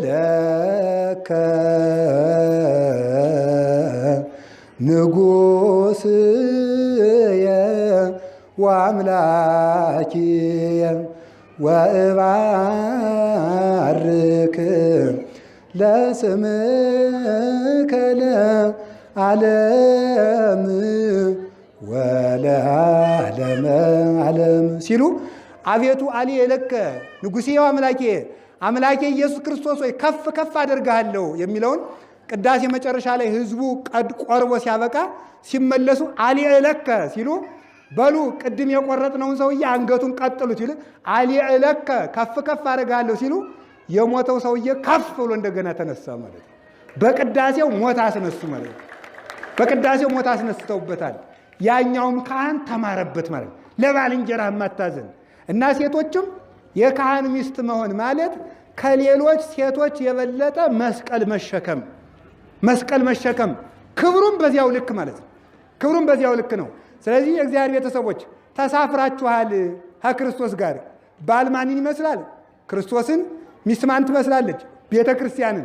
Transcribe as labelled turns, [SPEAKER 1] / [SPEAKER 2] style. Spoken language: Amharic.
[SPEAKER 1] አልየእለከ ንጉሥየ ወአምላኪየ ወእባርክ ለስምከ ለዓለም ወለዓለመ ዓለም ሲሉ አቤቱ አልየእለከ ንጉሴ ወአምላኬ አምላኬ ኢየሱስ ክርስቶስ ሆይ ከፍ ከፍ አደርግሃለሁ የሚለውን ቅዳሴ መጨረሻ ላይ ህዝቡ ቆርቦ ሲያበቃ ሲመለሱ አልየእለከ ሲሉ በሉ ቅድም የቆረጥነውን ሰውዬ አንገቱን ቀጥሉት ሲሉ አልየእለከ ከፍ ከፍ አደርግሃለሁ ሲሉ የሞተው ሰውዬ ከፍ ብሎ እንደገና ተነሳ ማለት ነው። በቅዳሴው ሞት አስነሱ ማለት ነው። በቅዳሴው ሞት አስነስተውበታል። ያኛውም ካህን ተማረበት ማለት ነው። ለባልንጀራ ማታዘን እና ሴቶችም የካህን ሚስት መሆን ማለት ከሌሎች ሴቶች የበለጠ መስቀል መሸከም ክብሩም በዚያው ልክ ማለት ነው። ክብሩም በዚያው ልክ ነው። ስለዚህ የእግዚአብሔር ቤተሰቦች ተሳፍራችኋል ከክርስቶስ ጋር። ባል ማንን ይመስላል? ክርስቶስን። ሚስት ማን ትመስላለች? ቤተ ክርስቲያንን።